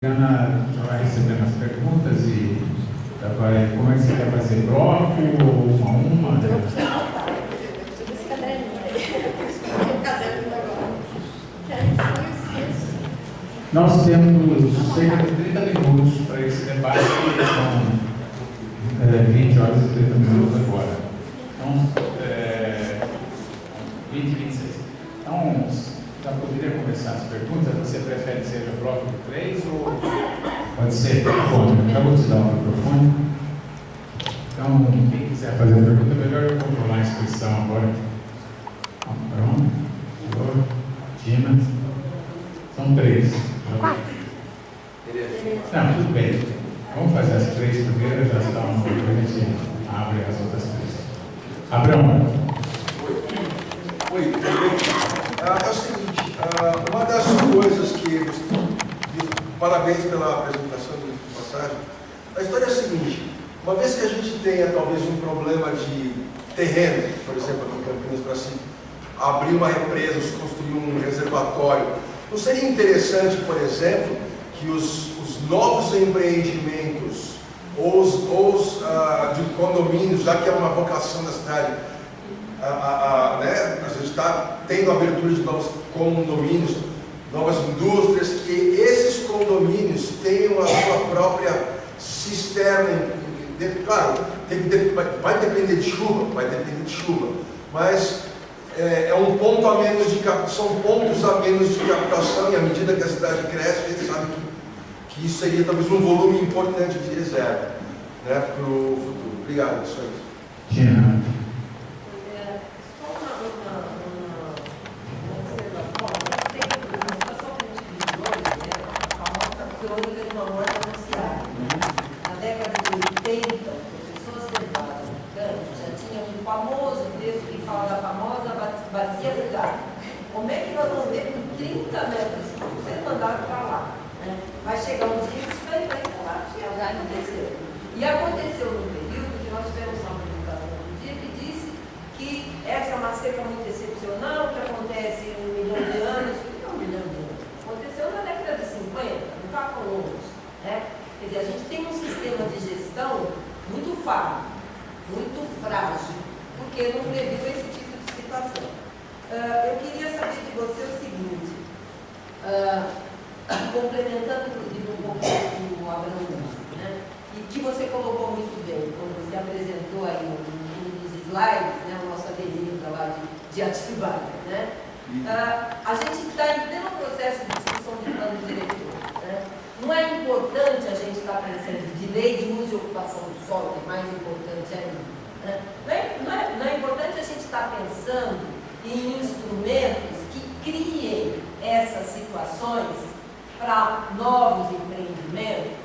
Ana já vai recebendo as perguntas e já vai. Como é que você quer fazer? Bloco ou uma? Né? Nós temos cerca de 30 minutos para esse debate, que são 20 horas e 30 minutos agora. Então, 20 e 26. Então, já poderia começar as perguntas. Você prefere que seja bloco de 3 ou pode ser microfone? Já vou te dar o microfone. Então, quem quiser fazer a pergunta, é melhor eu controlar a inscrição agora. Pronto. Tina. São 3. 4. Não, tudo bem. Vamos fazer as 3 primeiras, já está uma coisa, a gente abre as outras 3. Abraão. Oi, tudo bem? É o seguinte, uma das coisas que... Parabéns pela apresentação de passagem. A história é a seguinte, uma vez que a gente tenha talvez um problema de terreno, por exemplo, aqui em Campinas, para se abrir uma represa, se construir um reservatório, não seria interessante, por exemplo, que os novos empreendimentos ou os de condomínios, já que é uma vocação da cidade, né? A gente está tendo abertura de novos condomínios, novas indústrias, que esses condomínios tenham a sua própria cisterna. Claro, vai depender de chuva, mas é um ponto a menos são pontos a menos de captação, e à medida que a cidade cresce, a gente sabe que isso seria talvez um volume importante de reserva, né, para o futuro. Obrigado, isso aí. Tina. Como é que nós vamos ver com 30 metros? Vocês mandaram para lá, né? Vai chegar um dia que isso vai falar que já aconteceu. E aconteceu no período que nós tivemos uma publicação no dia que disse que essa é uma seca muito excepcional, que acontece em 1 milhão de anos. Não, 1 milhão de anos. Aconteceu na década de 50, não está tão longe, né? Quer dizer, a gente tem um sistema de gestão muito falho, muito frágil, porque não previu esse tipo de situação. Eu queria saber de você o seguinte, complementando inclusive um pouco o que o Abraão disse, né? E que você colocou muito bem, quando você apresentou aí um dos slides, né, a nossa avenida lá de Atibaia, né? A gente está em pleno processo de discussão de plano diretor, né? Não é importante a gente estar pensando de lei de uso e ocupação do solo, que é mais importante ainda, né? Não é importante a gente estar pensando em instrumentos que criem essas situações para novos empreendimentos,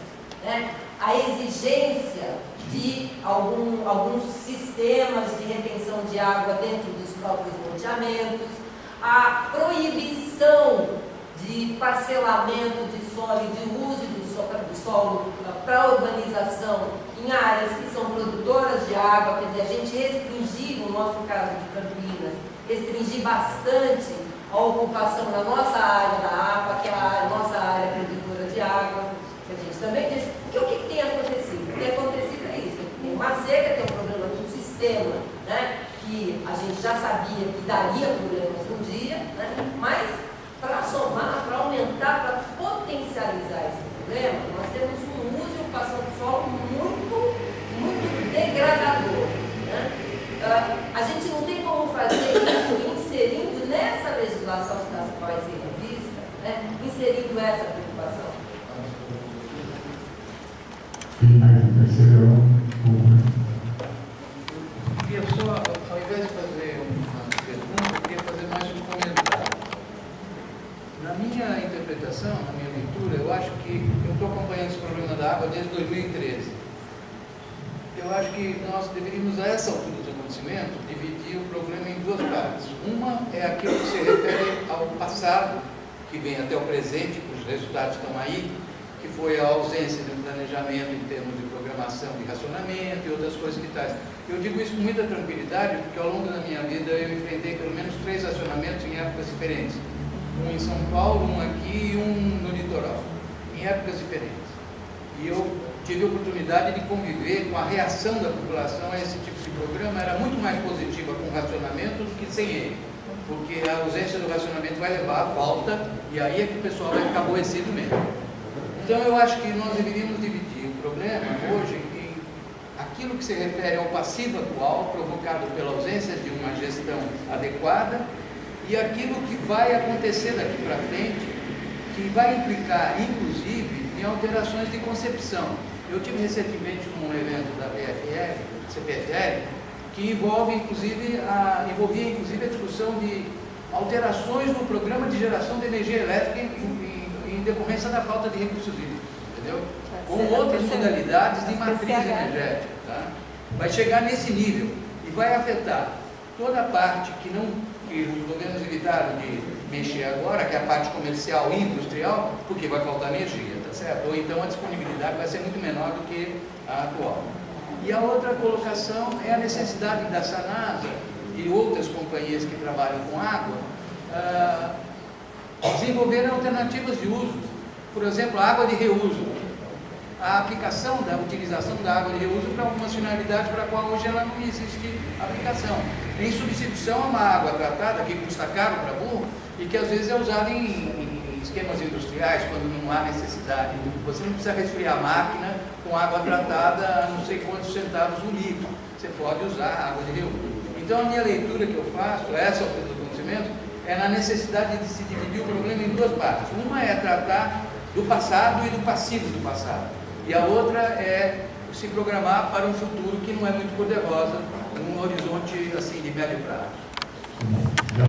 né? A exigência de alguns sistemas de retenção de água dentro dos próprios loteamentos, a proibição de parcelamento de solo e de uso do solo para urbanização em áreas que são produtoras de água, quer dizer, a gente restringir, no nosso caso de Campinas, restringir bastante a ocupação na nossa área da APA, que é a nossa área produtora de água, que a gente também diz. Porque o que tem acontecido? O que tem acontecido é isso, tem uma seca, tem um problema de um sistema, né, que a gente já sabia que daria problemas um dia, né, mas para somar, para aumentar, para potencializar esse problema, nós temos um uso e ocupação do solo muito, muito degradador, né? A gente não tem como fazer isso inserindo nessa legislação que vai ser revista, né, inserindo essa preocupação. Eu só, ao invés de fazer uma pergunta, eu queria fazer mais um comentário. Na minha interpretação, na minha leitura, eu acho que eu estou acompanhando esse problema da água desde 2013. Eu acho que nós deveríamos, a essa altura do acontecimento, dividir o problema em duas partes. Uma é aquilo que se refere ao passado, que vem até o presente, os resultados estão aí, que foi a ausência de um planejamento em termos de programação de racionamento e outras coisas que tais. Eu digo isso com muita tranquilidade, porque ao longo da minha vida eu enfrentei pelo menos 3 racionamentos em épocas diferentes. Um em São Paulo, um aqui e um no litoral. Em em épocas diferentes. E eu tive a oportunidade de conviver com a reação da população a esse tipo de programa, era muito mais positiva com o racionamento do que sem ele, porque a ausência do racionamento vai levar à falta, e aí é que o pessoal vai ficar aborrecido mesmo. Então eu acho que nós deveríamos dividir o problema hoje em aquilo que se refere ao passivo atual, provocado pela ausência de uma gestão adequada, e aquilo que vai acontecer daqui para frente, que vai implicar, inclusive, em alterações de concepção. Eu tive recentemente num evento da CPFL, que envolvia inclusive a discussão de alterações no programa de geração de energia elétrica em decorrência da falta de recursos hídricos, entendeu? Com outras modalidades de matriz energética, tá? Vai chegar nesse nível e vai afetar toda a parte que os governos evitaram de mexer agora, que é a parte comercial e industrial, porque vai faltar energia, tá certo? Ou então a disponibilidade vai ser muito menor do que a atual. E a outra colocação é a necessidade da Sanasa e outras companhias que trabalham com água desenvolverem alternativas de uso. Por exemplo, a água de reuso. A aplicação da utilização da água de reuso para algumas finalidades para a qual hoje ela não existe aplicação. Em substituição a uma água tratada, que custa caro para burro, e que às vezes é usada em esquemas industriais, quando não há necessidade. Você não precisa resfriar a máquina com água tratada a não sei quantos centavos o litro. Você pode usar a água de reuso. Então a minha leitura que eu faço, essa do conhecimento, é na necessidade de se dividir o problema em duas partes. Uma é tratar do passado e do passivo do passado. E a outra é se programar para um futuro que não é muito cor-de-rosa, num horizonte assim de médio prazo.